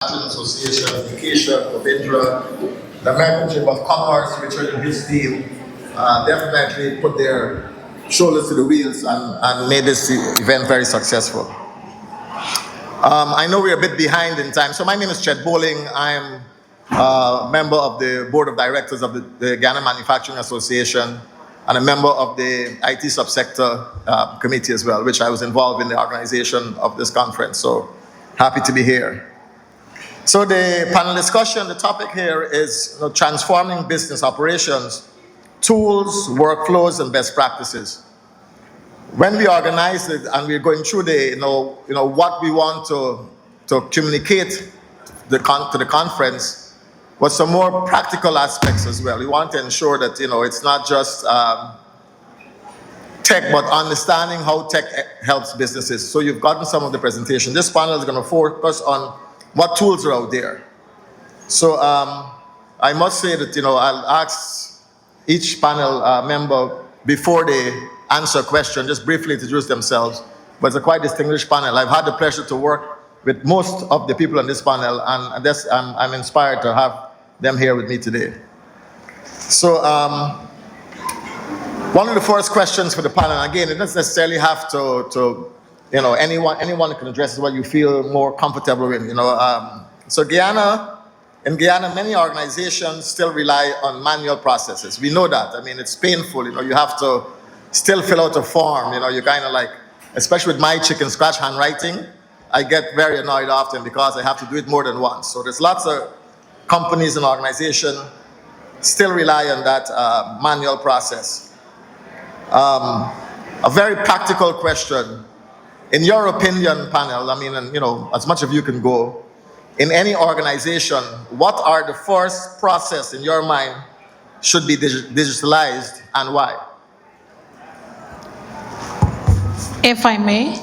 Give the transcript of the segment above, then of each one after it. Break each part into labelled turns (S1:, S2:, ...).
S1: Association, Acacia, Covindra, the American Chamber of Commerce, Richard and his team definitely put their shoulders to the wheels and made this event very successful. I know we're a bit behind in time, so my name is Chet Bowling. I'm a member of the board of directors of the Guyana Manufacturing Association and a member of the IT subsector committee as well, which I was involved in the organization of this conference. So happy to be here. So the panel discussion, the topic here is transforming business operations, tools, workflows, and best practices. When we organized it and we're going through the, what we want to communicate to the conference was some more practical aspects as well. We want to ensure that, it's not just tech, but understanding how tech helps businesses. So you've gotten some of the presentation. This panel is going to focus on what tools are out there. So I must say that, I'll ask each panel member before they answer a question, just briefly introduce themselves. But it's a quite distinguished panel. I've had the pleasure to work with most of the people on this panel, and I'm inspired to have them here with me today. So one of the first questions for the panel, and again, it doesn't necessarily have to anyone can address what you feel more comfortable with. So in Guyana, many organizations still rely on manual processes. We know that. I mean, it's painful. You have to still fill out a form. You kind of like, especially with my chicken scratch handwriting, I get very annoyed often because I have to do it more than once. So there's lots of companies and organizations still rely on that manual process. A very practical question. In your opinion, panel, as much of you can go, in any organization, what are the first process in your mind should be digitalized and why?
S2: If I may.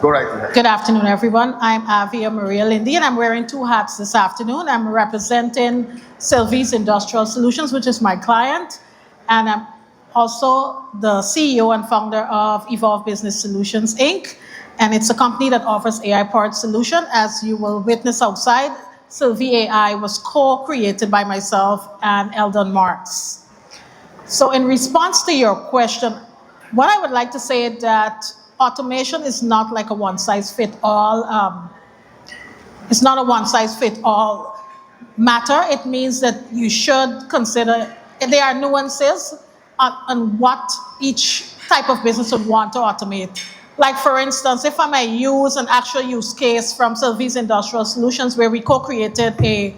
S1: Go right ahead.
S2: Good afternoon, everyone. I'm Avia Lindie, and I'm wearing two hats this afternoon. I'm representing Silvie's Industrial Solutions, which is my client, and I'm also the CEO and founder of Evolve Business Solutions, Inc., and it's a company that offers AI-powered solution. As you will witness outside, Silvie AI was co-created by myself and Eldon Marks. So in response to your question, what I would like to say is that automation is not like a one-size-fits-all. It's not a one-size-fits-all matter. It means that you should consider, there are nuances on what each type of business would want to automate. Like, for instance, if I may use an actual use case from Silvie's Industrial Solutions, where we co-created a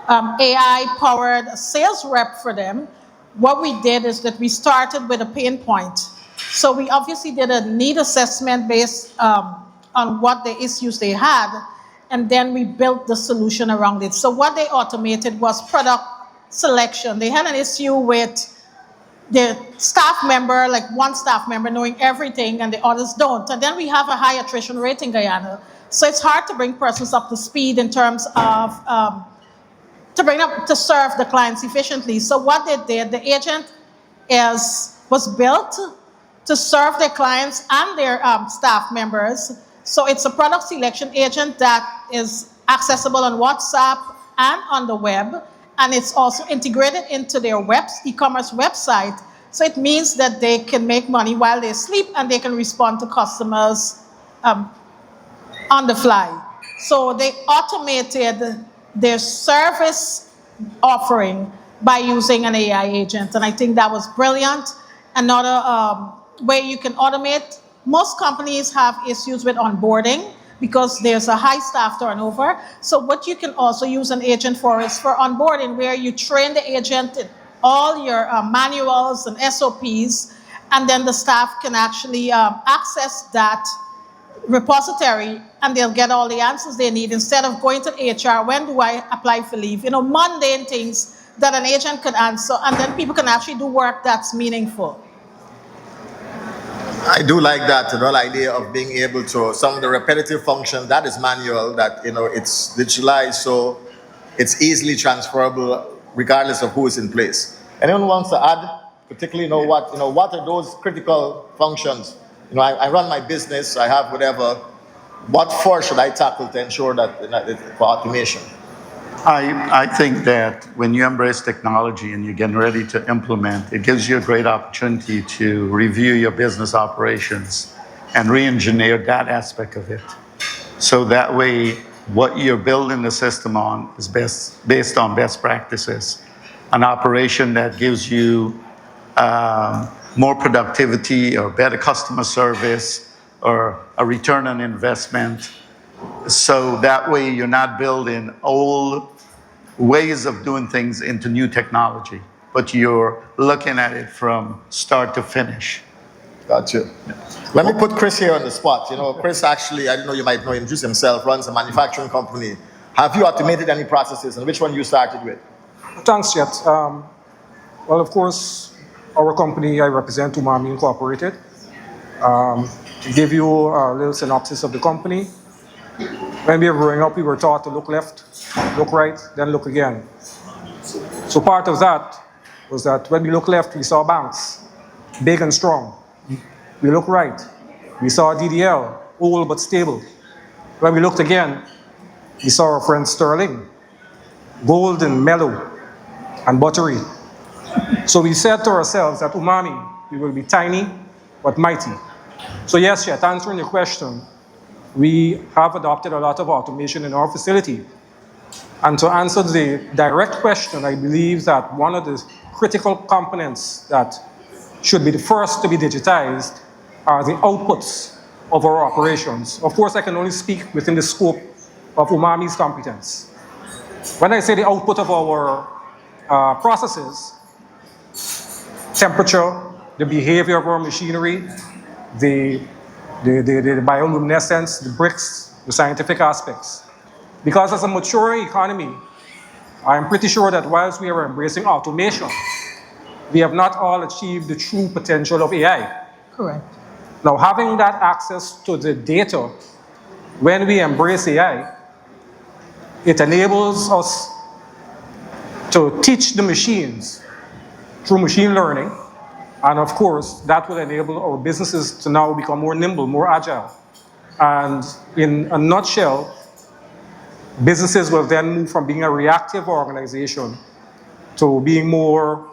S2: AI-powered sales rep for them, what we did is that we started with a pain point. So we obviously did a need assessment based on what the issues they had, and then we built the solution around it. So what they automated was product selection. They had an issue with the staff member, like one staff member knowing everything and the others don't. And then we have a high attrition rate in Guyana. So it's hard to bring persons up to speed in terms of, to serve the clients efficiently. So what they did, the agent was built to serve their clients and their staff members. So it's a product selection agent that is accessible on WhatsApp and on the web. And it's also integrated into their e-commerce website. So it means that they can make money while they sleep and they can respond to customers on the fly. So they automated their service offering by using an AI agent. And I think that was brilliant. Another way you can automate, most companies have issues with onboarding because there's a high staff turnover. So what you can also use an agent for is for onboarding, where you train the agent in all your manuals and SOPs, and then the staff can actually access that repository and they'll get all the answers they need instead of going to HR, when do I apply for leave? Mundane things that an agent could answer, and then people can actually do work that's meaningful.
S1: I do like that, the whole idea of being able to, some of the repetitive function that is manual, that, it's digitalized, so it's easily transferable regardless of who is in place. Anyone wants to add, particularly, what are those critical functions? I run my business, I have whatever, What for should I tackle to ensure that for automation?
S3: I think that when you embrace technology and you're getting ready to implement, it gives you a great opportunity to review your business operations and re-engineer that aspect of it. So that way, what you're building the system on is based on best practices. An operation that gives you more productivity or better customer service or a return on investment. So that way you're not building old ways of doing things into new technology, but you're looking at it from start to finish.
S1: Gotcha. Let me put Chris here on the spot. You know, Chris actually, I don't know, you might know, introduce himself, runs a manufacturing company. Have you automated any processes, and which one you started with?
S4: Thanks, Chet. Well, of course, our company, I represent UMAMI Incorporated. To give you a little synopsis of the company, when we were growing up, we were taught to look left, look right, then look again. So part of that was that when we looked left, we saw banks, big and strong. We looked right, we saw DDL, old but stable. When we looked again, we saw our friend Sterling, gold and mellow and buttery. So we said to ourselves that UMAMI, we will be tiny but mighty. So yes, Chet, answering your question, we have adopted a lot of automation in our facility. And to answer the direct question, I believe that one of the critical components that should be the first to be digitized are the outputs of our operations. Of course, I can only speak within the scope of UMAMI's competence. When I say the output of our processes, temperature, the behavior of our machinery, the bioluminescence, the bricks, the scientific aspects. Because as a maturing economy, I'm pretty sure that whilst we are embracing automation, we have not all achieved the true potential of AI.
S2: Correct.
S4: Now, having that access to the data, when we embrace AI, it enables us to teach the machines through machine learning. And of course, that will enable our businesses to now become more nimble, more agile. And in a nutshell, businesses will then move from being a reactive organization to being more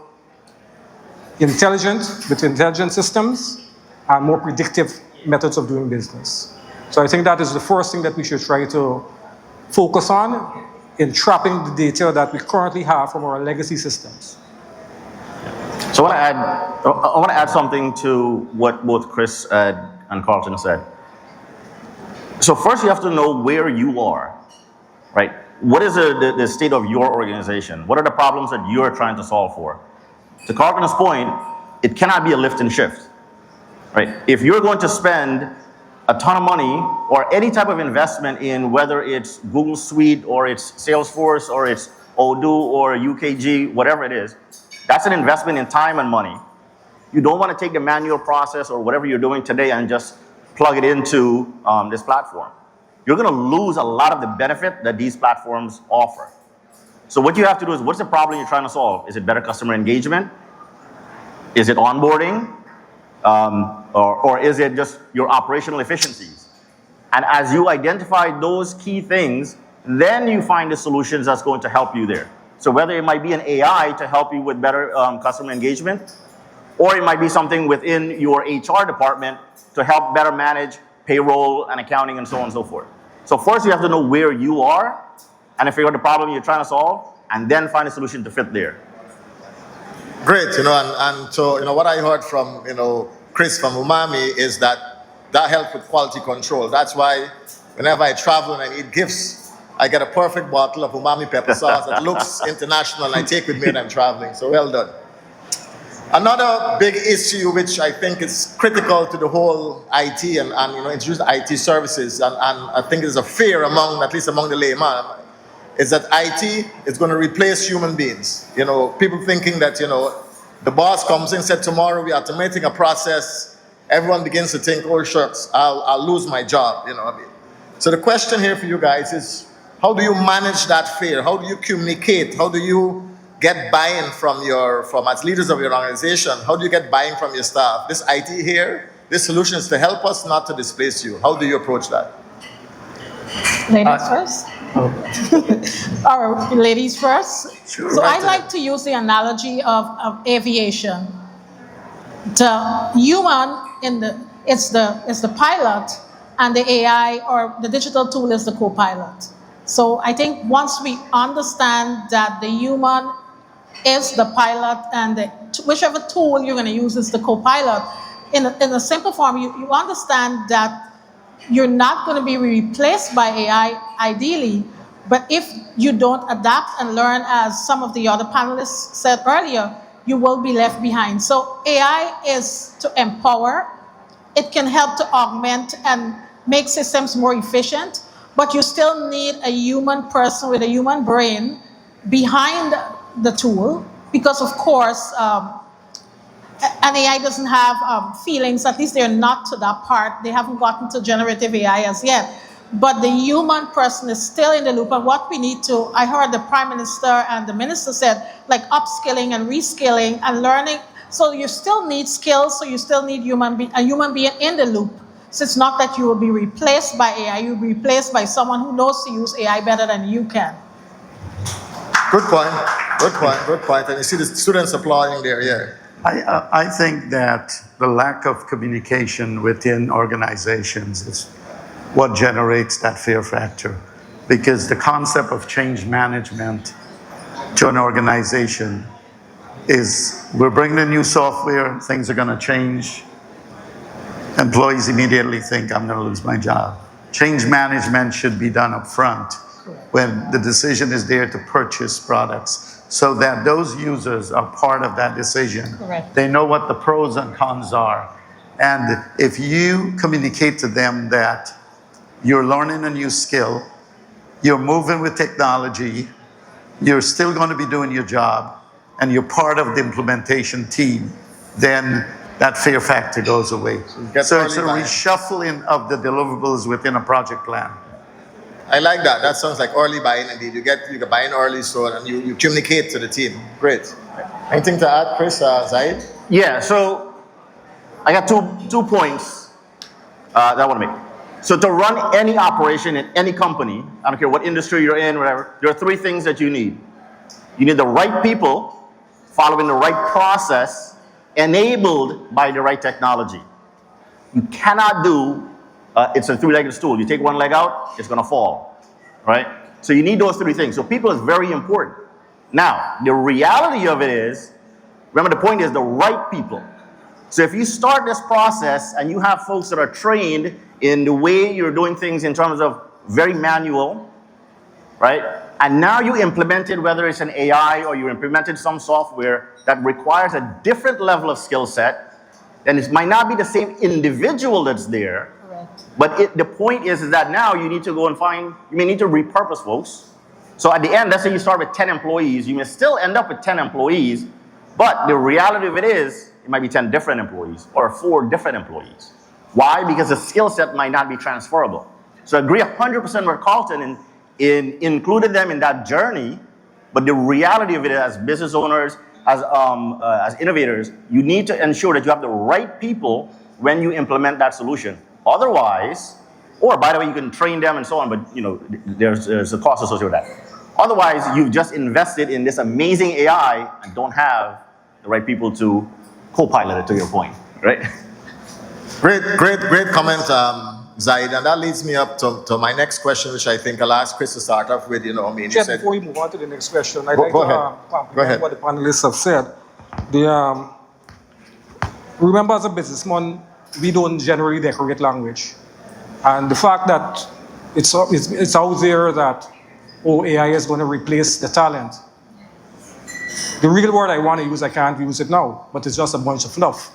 S4: intelligent with intelligent systems and more predictive methods of doing business. So I think that is the first thing that we should try to focus on in trapping the data that we currently have from our legacy systems.
S5: So I want to add something to what both Chris and Carlton said. So first you have to know where you are, right? What is the state of your organization? What are the problems that you're trying to solve for? To Carlton's point, it cannot be a lift and shift, right? If you're going to spend a ton of money or any type of investment in whether it's Google Suite or it's Salesforce or it's Odoo or UKG, whatever it is, that's an investment in time and money. You don't want to take the manual process or whatever you're doing today and just plug it into this platform. You're going to lose a lot of the benefit that these platforms offer. So what you have to do is, what's the problem you're trying to solve? Is it better customer engagement? Is it onboarding? Or is it just your operational efficiencies? And as you identify those key things, then you find the solutions that's going to help you there. So whether it might be an AI to help you with better customer engagement, or it might be something within your HR department to help better manage payroll and accounting and so on and so forth. So first you have to know where you are and figure out the problem you're trying to solve, and then find a solution to fit there.
S1: Great, and so, what I heard from, Chris from UMAMI is that helps with quality control. That's why whenever I travel and I need gifts, I get a perfect bottle of UMAMI pepper sauce that looks international and I take with me when I'm traveling. So well done. Another big issue which I think is critical to the whole IT and introduce IT services, and I think there's a fear at least among the layman, is that IT is going to replace human beings. People thinking that, the boss comes in and said, tomorrow we're automating a process. Everyone begins to think, oh, shucks, I'll lose my job, So the question here for you guys is, how do you manage that fear? How do you communicate? How do you get buy-in from as leaders of your organization? How do you get buy-in from your staff? This IT here, this solution is to help us, not to displace you. How do you approach that?
S2: Ladies first? Or ladies first?
S1: Sure,
S2: So
S1: right
S2: I like to use the analogy of aviation. The human it's the pilot, and the AI or the digital tool is the co-pilot. So I think once we understand that the human is the pilot and whichever tool you're going to use is the co-pilot, in a simple form, you understand that you're not going to be replaced by AI ideally, but if you don't adapt and learn, as some of the other panelists said earlier, you will be left behind. So AI is to empower. It can help to augment and make systems more efficient, but you still need a human person with a human brain behind the tool, because of course, an AI doesn't have feelings. At least they're not to that part. They haven't gotten to generative AI as yet. But the human person is still in the loop. And what we need to, I heard the Prime Minister and the Minister said, like upskilling and reskilling and learning. So you still need skills, so you still need a human being in the loop. So it's not that you will be replaced by AI, you'll be replaced by someone who knows to use AI better than you can.
S1: Good point. Good point. Good point. And you see the students applauding there, yeah.
S3: I think that the lack of communication within organizations is what generates that fear factor. Because the concept of change management to an organization is, we're bringing in new software, things are going to change. Employees immediately think, I'm going to lose my job. Change management should be done up front when the decision is there to purchase products, so that those users are part of that decision.
S2: Correct.
S3: They know what the pros and cons are. And if you communicate to them that you're learning a new skill, you're moving with technology, you're still going to be doing your job, and you're part of the implementation team, then that fear factor goes away. So it's a reshuffling of the deliverables within a project plan.
S1: I like that. That sounds like early buy-in indeed. You can buy in early, so and you communicate to the team. Great. Anything to add, Chris? Zahid?
S5: Yeah, so I got two points that I want to make. So to run any operation in any company, I don't care what industry you're in, whatever, there are three things that you need. You need the right people, following the right process, enabled by the right technology. You cannot do, it's a three-legged stool. You take one leg out, it's going to fall, right? So you need those three things. So people is very important. Now, the reality of it is, remember the point is the right people. So if you start this process and you have folks that are trained in the way you're doing things in terms of very manual, right? And now you implemented, whether it's an AI or you implemented some software that requires a different level of skill set, then it might not be the same individual that's there.
S2: Correct.
S5: But the point is that now you need to go and you may need to repurpose folks. So at the end, let's say you start with 10 employees, you may still end up with 10 employees, but the reality of it is, it might be 10 different employees or 4 different employees. Why? Because the skill set might not be transferable. So I agree 100% with Carlton in included them in that journey, but the reality of it is, as business owners, as innovators, you need to ensure that you have the right people when you implement that solution. Otherwise, or by the way, you can train them and so on, but you know, there's a cost associated with that. Otherwise, you've just invested in this amazing AI and don't have the right people to co-pilot it, to your point, right?
S1: Great comment, Zahid, and that leads me up to my next question, which I think I'll ask Chris to start off with. You know, I mean,
S4: Chet, before we move on to the next question, I'd like
S1: Go
S4: to
S1: ahead.
S4: compliment what the panelists have said. Remember, as a businessman, we don't generally decorate language. And the fact that it's out there that, oh, AI is going to replace the talent. The real word I want to use, I can't use it now, but it's just a bunch of fluff.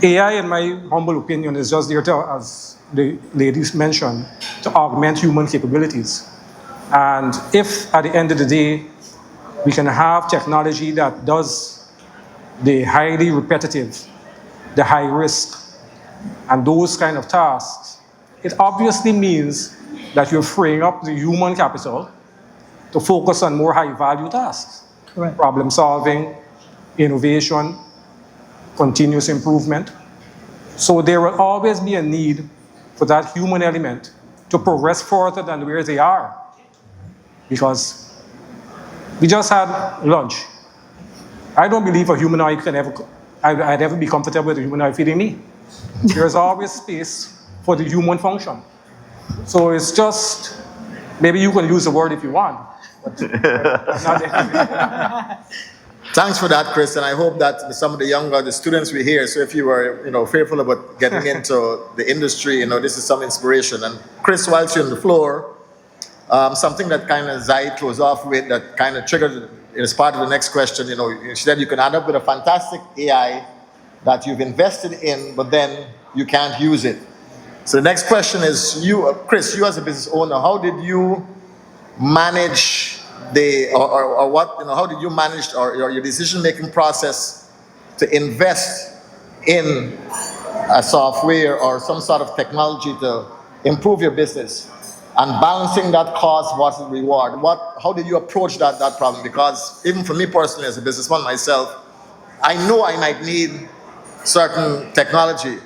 S4: AI, in my humble opinion, is just there to, as the ladies mentioned, to augment human capabilities. And if at the end of the day, we can have technology that does the highly repetitive, the high risk, and those kind of tasks, it obviously means that you're freeing up the human capital to focus on more high value tasks.
S2: Correct.
S4: Problem solving, innovation, continuous improvement. So there will always be a need for that human element to progress further than where they are. Because we just had lunch. I don't believe a humanoid I'd ever be comfortable with a humanoid feeding me. There's always space for the human function. So it's just, maybe you can use the word if you want. But not
S1: Thanks for that, Chris, and I hope that some of the students we hear, so if you were, fearful about getting into the industry, this is some inspiration. And Chris, whilst you're on the floor, something that kind of Zahid closed off with that kind of triggered as part of the next question, you said you can end up with a fantastic AI that you've invested in, but then you can't use it. So the next question is, Chris, you as a business owner, how did you manage how did you manage your decision-making process to invest in a software or some sort of technology to improve your business and balancing that cost versus reward? How did you approach that problem? Because even for me personally as a businessman myself, I know I might need certain technology,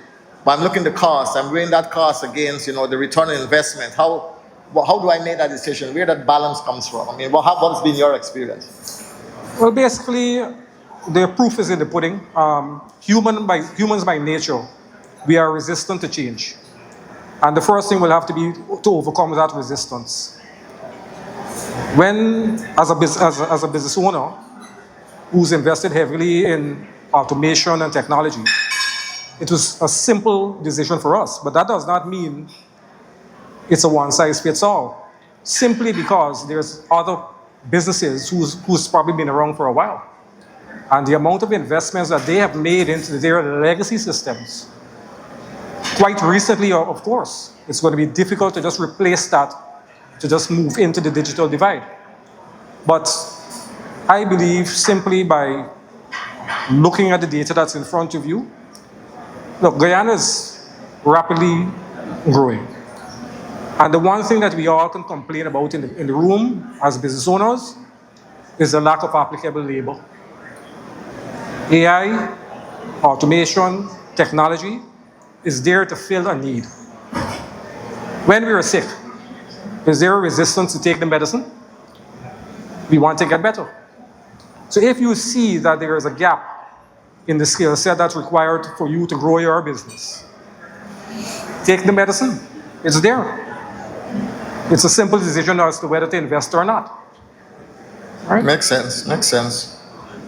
S1: but I'm looking at the cost. I'm weighing that cost against the return on investment. How do I make that decision? Where that balance comes from? I mean, what has been your experience?
S4: Well, basically, the proof is in the pudding. Humans by nature, we are resistant to change. And the first thing will have to be to overcome that resistance. When, as a business owner who's invested heavily in automation and technology, it was a simple decision for us. But that does not mean it's a one-size-fits-all, simply because there's other businesses who's probably been around for a while. And the amount of investments that they have made into their legacy systems, quite recently, of course, it's going to be difficult to just replace that, to just move into the digital divide. But I believe simply by looking at the data that's in front of you, look, Guyana is rapidly growing. And the one thing that we all can complain about in the room as business owners is the lack of applicable labor. AI, automation, technology is there to fill a need. When we are sick, is there a resistance to take the medicine? We want to get better. So if you see that there is a gap in the skill set that's required for you to grow your business, take the medicine. It's there. It's a simple decision as to whether to invest or not. Right?
S1: Makes sense.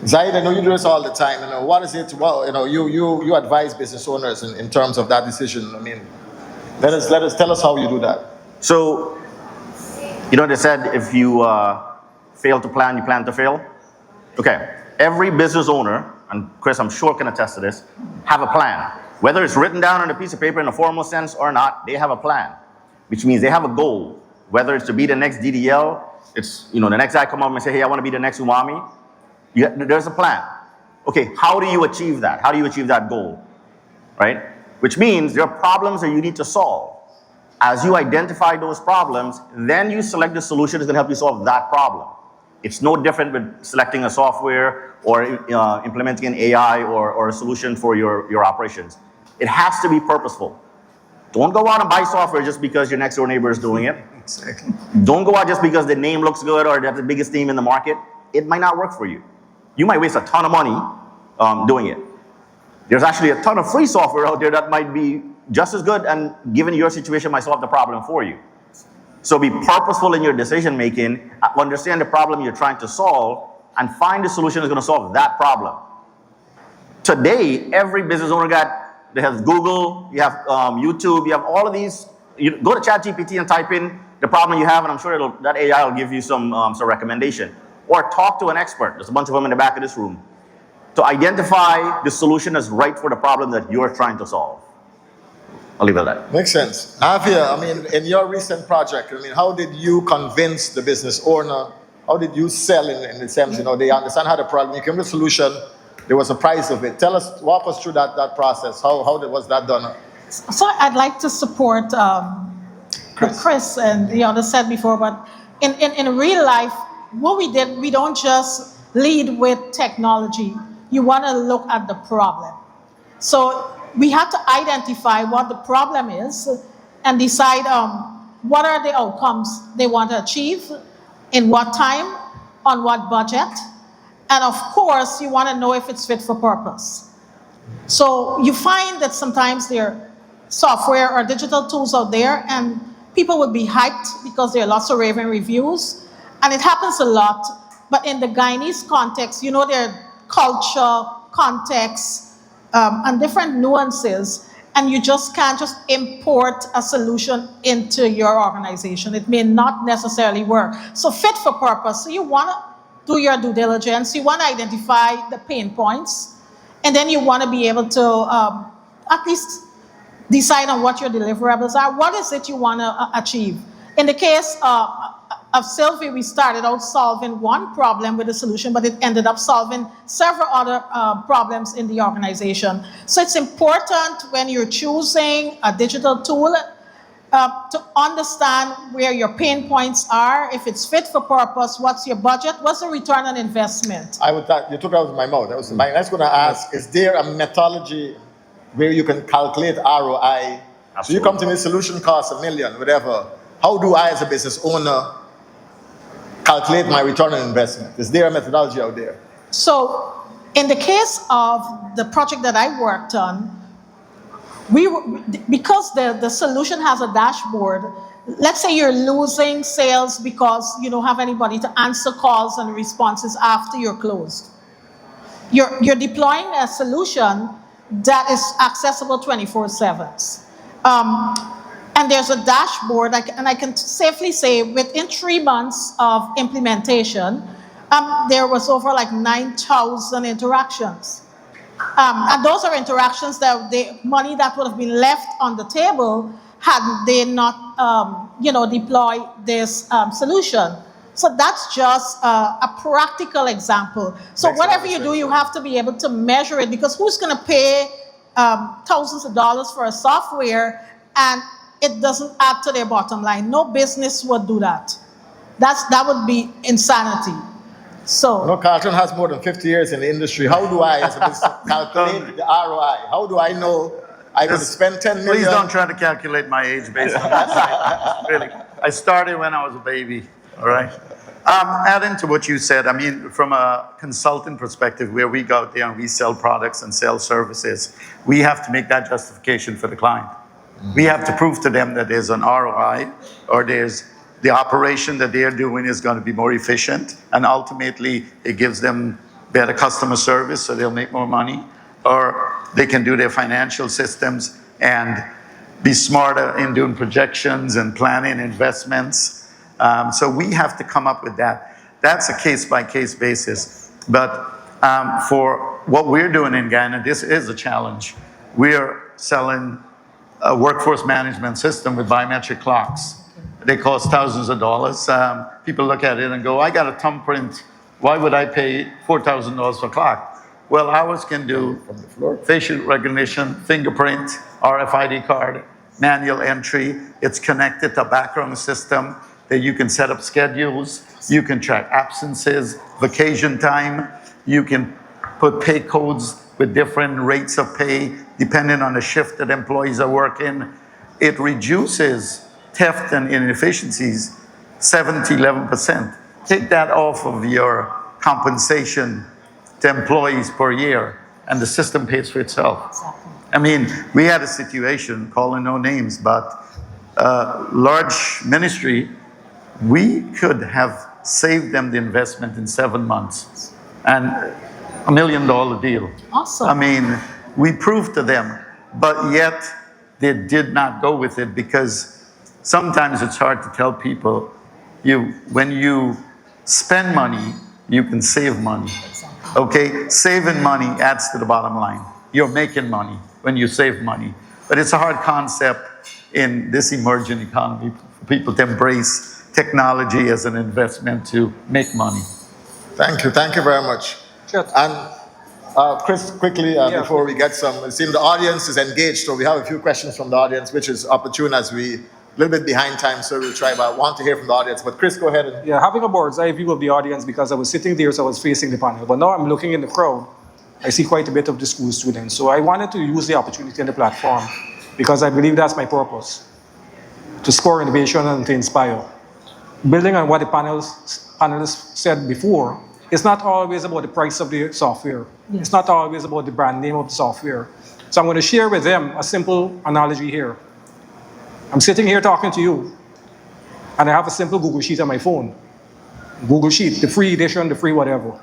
S1: Zahid, I know you do this all the time. What is it? Well, you advise business owners in terms of that decision. I mean, tell us how you do that.
S5: So, they said if you fail to plan, you plan to fail. Okay, every business owner, and Chris, I'm sure can attest to this, have a plan. Whether it's written down on a piece of paper in a formal sense or not, they have a plan, which means they have a goal. Whether it's to be the next DDL, it's, the next guy come up and say, hey, I want to be the next UMAMI. There's a plan. Okay, how do you achieve that? How do you achieve that goal, right? Which means there are problems that you need to solve. As you identify those problems, then you select the solution that's going to help you solve that problem. It's no different with selecting a software or implementing an AI or a solution for your operations. It has to be purposeful. Don't go out and buy software just because your next door neighbor is doing it.
S1: Exactly.
S5: Don't go out just because the name looks good or that's the biggest name in the market. It might not work for you. You might waste a ton of money doing it. There's actually a ton of free software out there that might be just as good and given your situation might solve the problem for you. So be purposeful in your decision making, understand the problem you're trying to solve, and find the solution that's going to solve that problem. Today, every business owner they have Google, you have YouTube, you have all of these. You go to ChatGPT and type in the problem you have, and I'm sure that AI will give you some recommendation. Or talk to an expert. There's a bunch of them in the back of this room to identify the solution that's right for the problem that you're trying to solve. I'll leave it at that.
S1: Makes sense. Avia, in your recent project, how did you convince the business owner? How did you sell in the sense, they understand how the problem, you came with a solution, there was a price of it. Walk us through that process. How was that done?
S2: So I'd like to support Chris and the others said before, but in real life, what we did, we don't just lead with technology. You want to look at the problem. So we had to identify what the problem is and decide what are the outcomes they want to achieve, in what time, on what budget, and of course, you want to know if it's fit for purpose. So you find that sometimes there are software or digital tools out there, and people would be hyped because there are lots of raving reviews, and it happens a lot. But in the Guyanese context, you know, there are culture, context, and different nuances, and you just can't just import a solution into your organization. It may not necessarily work. So fit for purpose. So you want to do your due diligence. You want to identify the pain points, and then you want to be able to at least decide on what your deliverables are. What is it you want to achieve? In the case of Silvie, we started out solving one problem with a solution, but it ended up solving several other problems in the organization. So it's important when you're choosing a digital tool to understand where your pain points are, if it's fit for purpose, what's your budget, what's the return on investment?
S1: You took it out of my mouth. I was going to ask, is there a methodology where you can calculate ROI?
S5: Absolutely.
S1: So you come to me, solution costs $1 million, whatever. How do I, as a business owner, calculate my return on investment? Is there a methodology out there?
S2: So in the case of the project that I worked on, because the solution has a dashboard, let's say you're losing sales because you don't have anybody to answer calls and responses after you're closed. You're deploying a solution that is accessible 24/7. And there's a dashboard, and I can safely say within 3 months of implementation, there was over like 9,000 interactions. And those are interactions that money that would have been left on the table had they not, deployed this solution. So that's just a practical example. So whatever you do, you have to be able to measure it, because who's going to pay thousands of dollars for a software and it doesn't add to their bottom line? No business would do that. That would be insanity. So,
S1: Carlton has more than 50 years in the industry. How do I, as a business, calculate the ROI? How do I know I'm going to spend $10 million?
S3: Please don't try to calculate my age based on that. Really, I started when I was a baby. All right. Adding to what you said, I mean, from a consultant perspective, where we go out there and we sell products and sell services, we have to make that justification for the client. We have to prove to them that there's an ROI, or there's the operation that they're doing is going to be more efficient, and ultimately it gives them better customer service, so they'll make more money, or they can do their financial systems and be smarter in doing projections and planning investments. So we have to come up with that. That's a case-by-case basis. But for what we're doing in Guyana, this is a challenge. We're selling a workforce management system with biometric clocks. They cost thousands of dollars. People look at it and go, I got a thumbprint. Why would I pay $4,000 for a clock? Well, ours can do facial recognition, fingerprint, RFID card, manual entry. It's connected to a background system that you can set up schedules. You can track absences, vacation time. You can put pay codes with different rates of pay depending on the shift that employees are working. It reduces theft and inefficiencies 11%. Take that off of your compensation to employees per year, and the system pays for itself.
S2: Exactly.
S3: I mean, we had a situation, calling no names, but large ministry, we could have saved them the investment in 7 months, and $1 million deal.
S2: Awesome.
S3: I mean, we proved to them, but yet they did not go with it, because sometimes it's hard to tell people, when you spend money, you can save money. Okay, saving money adds to the bottom line. You're making money when you save money. But it's a hard concept in this emerging economy for people to embrace technology as an investment to make money.
S1: Thank you very much.
S4: Sure.
S1: And Chris, quickly, before we get some, it seems the audience is engaged, so we have a few questions from the audience, which is opportune as we a little bit behind time, so we'll try, but I want to hear from the audience. But Chris, go ahead.
S4: Yeah, having a bird's eye view of the audience, because I was sitting there, so I was facing the panel. But now I'm looking in the crowd, I see quite a bit of the school students. So I wanted to use the opportunity on the platform, because I believe that's my purpose, to spur innovation and to inspire. Building on what the panelists said before, it's not always about the price of the software. It's not always about the brand name of the software. So I'm going to share with them a simple analogy here. I'm sitting here talking to you, and I have a simple Google Sheet on my phone. Google Sheet, the free edition, the free whatever.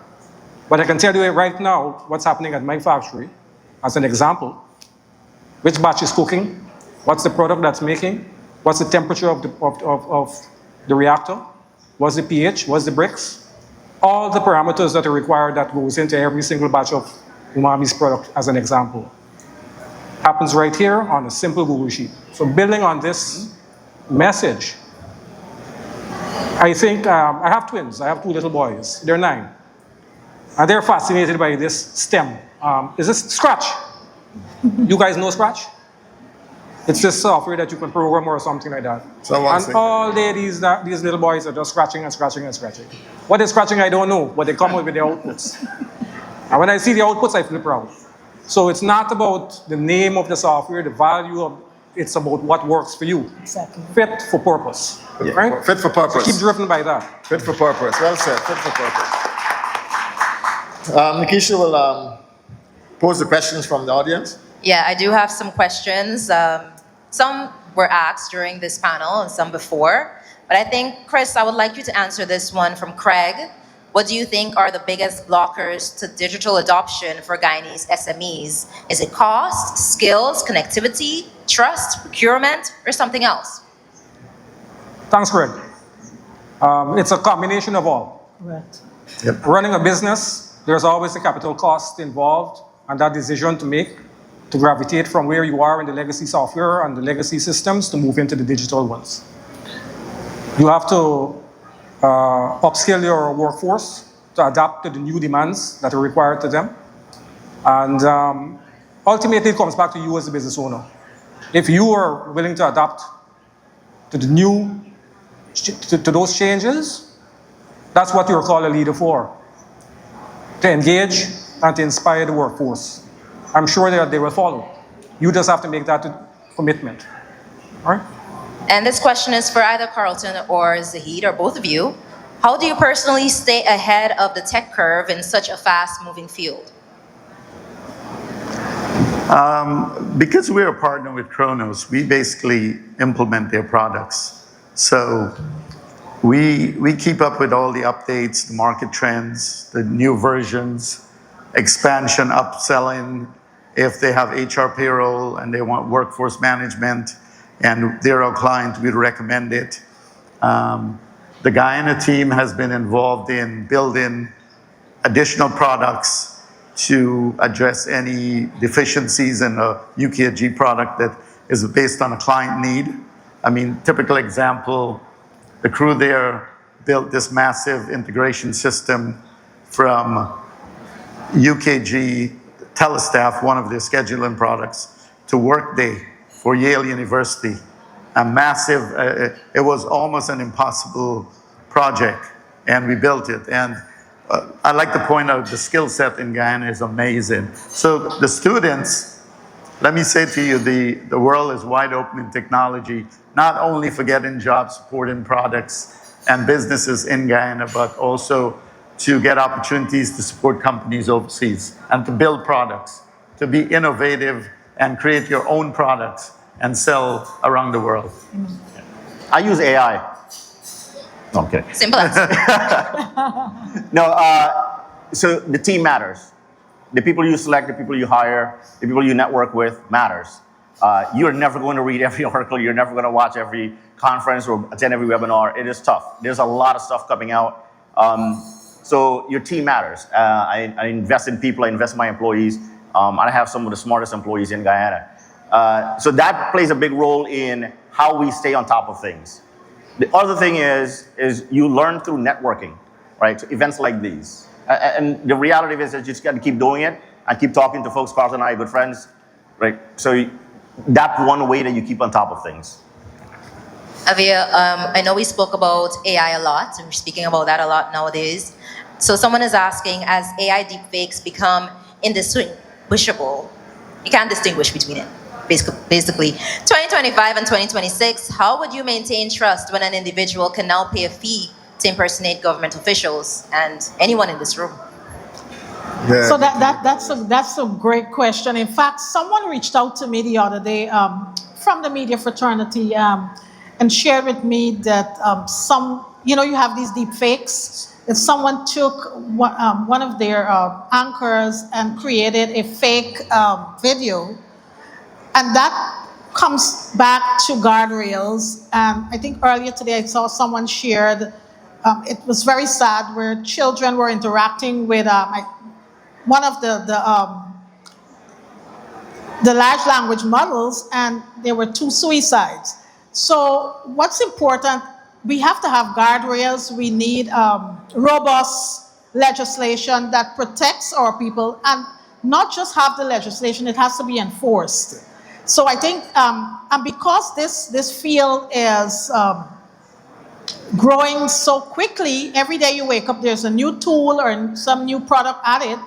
S4: But I can tell you right now what's happening at my factory, as an example. Which batch is cooking? What's the product that's making? What's the temperature of the reactor? What's the pH? What's the bricks? All the parameters that are required that goes into every single batch of UMAMI's product, as an example. Happens right here on a simple Google Sheet. So building on this message, I think I have twins. I have 2 little boys. They're 9. And they're fascinated by this STEM. Is this Scratch? You guys know Scratch? It's this software that you can program or something like that. And all day these little boys are just scratching and scratching and scratching. What they're scratching, I don't know, but they come up with the outputs. And when I see the outputs, I feel proud. So it's not about the name of the software, the value of it's about what works for you.
S2: Exactly.
S4: Fit for purpose.
S1: Yeah.
S4: Right?
S1: Fit for purpose.
S4: So keep driven by that.
S1: Fit for purpose. Well said. Fit for purpose. Nikisha will pose the questions from the audience.
S6: Yeah, I do have some questions. Some were asked during this panel and some before. But I think, Chris, I would like you to answer this one from Craig. What do you think are the biggest blockers to digital adoption for Guyanese SMEs? Is it cost, skills, connectivity, trust, procurement, or something else?
S4: Thanks, Craig. It's a combination of all.
S2: Right.
S1: Yep.
S4: Running a business, there's always a capital cost involved and that decision to make to gravitate from where you are in the legacy software and the legacy systems to move into the digital ones. You have to upskill your workforce to adapt to the new demands that are required to them. And ultimately, it comes back to you as a business owner. If you are willing to adapt to the new, to those changes, that's what you're called a leader for. To engage and to inspire the workforce. I'm sure that they will follow. You just have to make that commitment. All right?
S6: And this question is for either Carlton or Zahid, or both of you. How do you personally stay ahead of the tech curve in such a fast-moving field?
S3: Because we're a partner with Kronos, we basically implement their products. So we keep up with all the updates, the market trends, the new versions, expansion, upselling. If they have HR payroll and they want workforce management and they're our client, we recommend it. The Guyana team has been involved in building additional products to address any deficiencies in a UKG product that is based on a client need. I mean, typical example, the crew there built this massive integration system from UKG Telestaff, one of their scheduling products, to Workday for Yale University. A massive, it was almost an impossible project, and we built it. And I'd like to point out the skill set in Guyana is amazing. So the students, let me say to you, the world is wide open in technology, not only for getting jobs, supporting products and businesses in Guyana, but also to get opportunities to support companies overseas and to build products, to be innovative and create your own products and sell around the world.
S5: I use AI. Okay.
S6: Simple answer.
S5: No, so the team matters. The people you select, the people you hire, the people you network with matters. You're never going to read every article. You're never going to watch every conference or attend every webinar. It is tough. There's a lot of stuff coming out. So your team matters. I invest in people. I invest in my employees. And I have some of the smartest employees in Guyana. So that plays a big role in how we stay on top of things. The other thing is you learn through networking, right? So events like these. And the reality is that you just got to keep doing it and keep talking to folks. Carlton and I are good friends, right? So that's one way that you keep on top of things.
S6: Avia, I know we spoke about AI a lot, and we're speaking about that a lot nowadays. So someone is asking, as AI deepfakes become indistinguishable, you can't distinguish between it. basically. 2025 and 2026, how would you maintain trust when an individual can now pay a fee to impersonate government officials and anyone in this room?
S1: Yeah.
S2: So that's a great question. In fact, someone reached out to me the other day from the media fraternity and shared with me that you have these deep fakes. That someone took one of their anchors and created a fake video, and that comes back to guardrails. And I think earlier today I saw someone shared. It was very sad where children were interacting with one of the large language models, and there were 2 suicides. So what's important, we have to have guardrails. We need robust legislation that protects our people, and not just have the legislation, it has to be enforced. So I think, and because this field is growing so quickly, every day you wake up, there's a new tool or some new product added.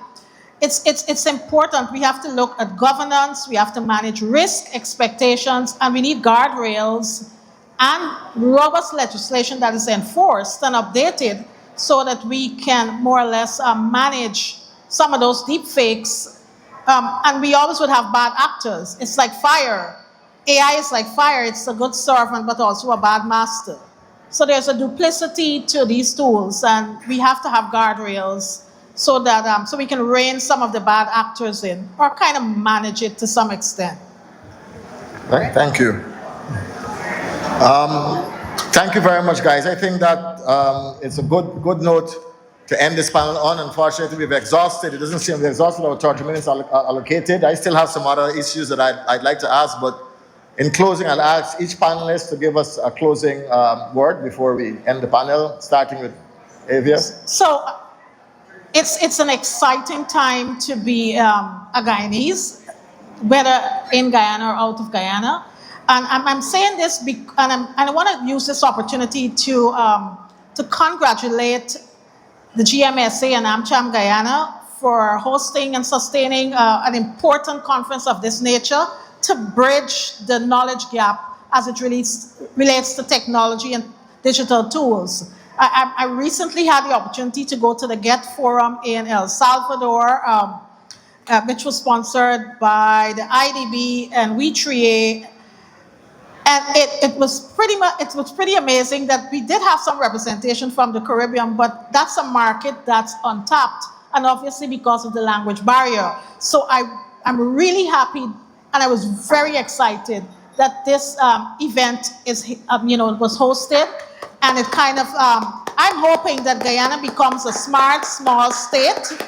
S2: It's important. We have to look at governance, we have to manage risk expectations, and we need guardrails and robust legislation that is enforced and updated so that we can more or less manage some of those deep fakes. And we always would have bad actors. It's like fire. AI is like fire. It's a good servant, but also a bad master. So there's a duplicity to these tools, and we have to have guardrails so that so we can rein some of the bad actors in, or kind of manage it to some extent.
S1: Thank you. Thank you very much, guys. I think that it's a good note to end this panel on. Unfortunately, we've exhausted. It doesn't seem we've exhausted our 30 minutes allocated. I still have some other issues that I'd like to ask, but in closing, I'll ask each panelist to give us a closing word before we end the panel, starting with Avia.
S2: So it's an exciting time to be a Guyanese, whether in Guyana or out of Guyana. And I'm saying this, and I want to use this opportunity to congratulate the GMSA and AmCham Guyana for hosting and sustaining an important conference of this nature to bridge the knowledge gap as it relates to technology and digital tools. I recently had the opportunity to go to the GET Forum in El Salvador, which was sponsored by the IDB and We3A. And it was pretty amazing that we did have some representation from the Caribbean, but that's a market that's untapped, and obviously because of the language barrier. So I'm really happy, and I was very excited that this event was hosted, and it kind of I'm hoping that Guyana becomes a smart, small state.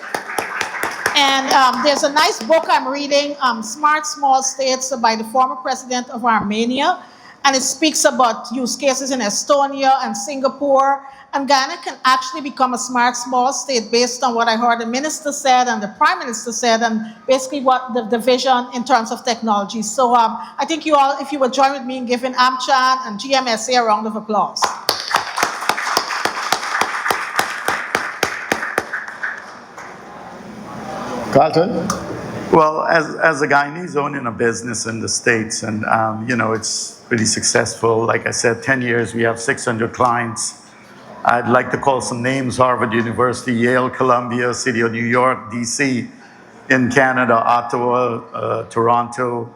S2: And there's a nice book I'm reading, Smart Small States, by the former president of Armenia. And it speaks about use cases in Estonia and Singapore. And Guyana can actually become a smart small state based on what I heard the minister said and the prime minister said, and basically what the vision in terms of technology. So I think you all, if you would join with me in giving AmCham and GMSA a round of applause.
S1: Carlton?
S3: Well, as a Guyanese owning a business in the States, and it's pretty successful. Like I said, 10 years, we have 600 clients. I'd like to call some names: Harvard University, Yale, Columbia, City of New York, DC, in Canada, Ottawa, Toronto,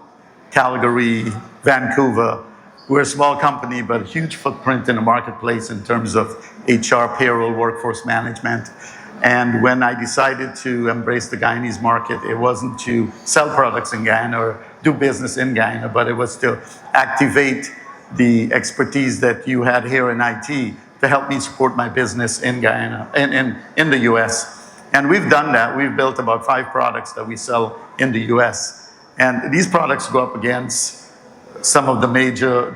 S3: Calgary, Vancouver. We're a small company, but a huge footprint in the marketplace in terms of HR, payroll, workforce management. And when I decided to embrace the Guyanese market, it wasn't to sell products in Guyana or do business in Guyana, but it was to activate the expertise that you had here in IT to help me support my business in Guyana, in the US. And we've done that. We've built about 5 products that we sell in the US. And these products go up against some of the major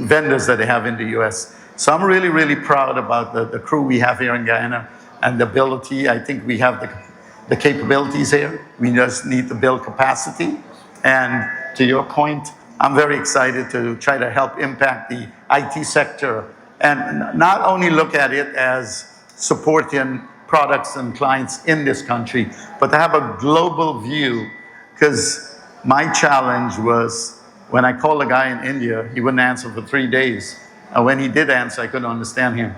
S3: vendors that they have in the US. So I'm really, really proud about the crew we have here in Guyana. And the ability, I think we have the capabilities here. We just need to build capacity. And to your point, I'm very excited to try to help impact the IT sector and not only look at it as supporting products and clients in this country, but to have a global view, because My challenge was when I called a guy in India, he wouldn't answer for 3 days. And when he did answer, I couldn't understand him.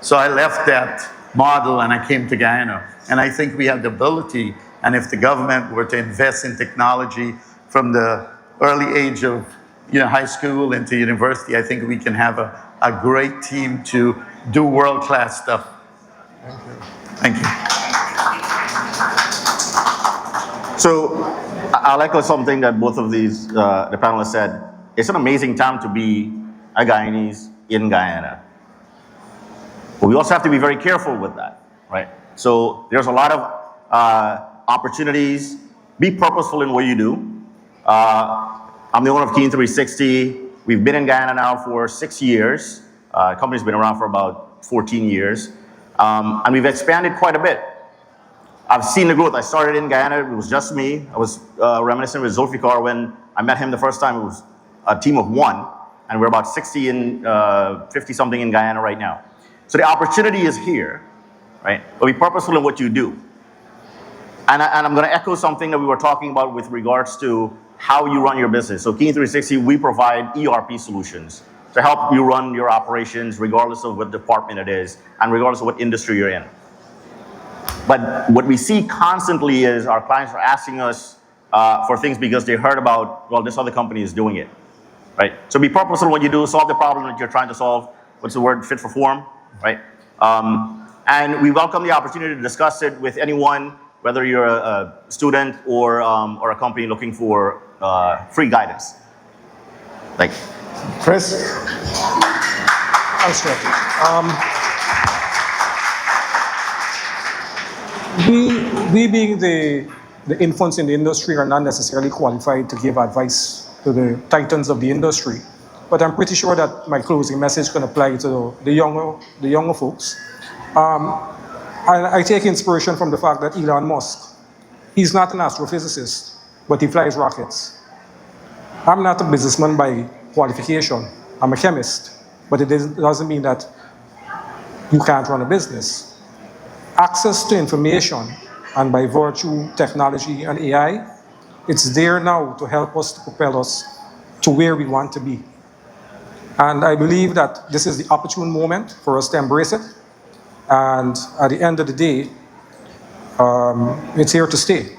S3: So I left that model and I came to Guyana. And I think we have the ability, and if the government were to invest in technology from the early age of high school into university, I think we can have a great team to do world-class stuff. Thank you.
S5: So I'll echo something that both of these, the panelists said. It's an amazing time to be a Guyanese in Guyana. But we also have to be very careful with that, right? So there's a lot of opportunities. Be purposeful in what you do. I'm the owner of Keen 360. We've been in Guyana now for 6 years. The company's been around for about 14 years. And we've expanded quite a bit. I've seen the growth. I started in Guyana, it was just me. I was reminiscent with Zulfikar when I met him the first time. It was a team of 1, and we're about 60 and 50 something in Guyana right now. So the opportunity is here, right? But be purposeful in what you do. And I'm gonna echo something that we were talking about with regards to how you run your business. So Keen 360, we provide ERP solutions to help you run your operations regardless of what department it is and regardless of what industry you're in. But what we see constantly is our clients are asking us for things because they heard about, well, this other company is doing it, right? So be purposeful when you do, solve the problem that you're trying to solve. What's the word? Fit for form, right? And we welcome the opportunity to discuss it with anyone, whether you're a student or a company looking for free guidance. Thank you.
S1: Chris?
S4: Thanks, Chet. We being the infants in the industry are not necessarily qualified to give advice to the titans of the industry. But I'm pretty sure that my closing message can apply to the younger folks. And I take inspiration from the fact that Elon Musk, he's not an astrophysicist, but he flies rockets. I'm not a businessman by qualification. I'm a chemist, but it doesn't mean that you can't run a business. Access to information, and by virtue technology and AI, it's there now to help us, to propel us to where we want to be. And I believe that this is the opportune moment for us to embrace it. And at the end of the day, it's here to stay.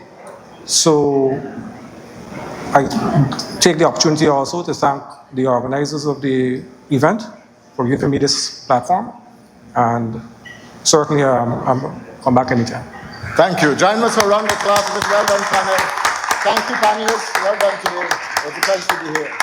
S4: So I take the opportunity also to thank the organizers of the event for giving me this platform. And certainly, I'm come back anytime.
S1: Thank you. Join us for a round of applause for this well done panel. Thank you, panelists. Well done today. It was a pleasure to be here.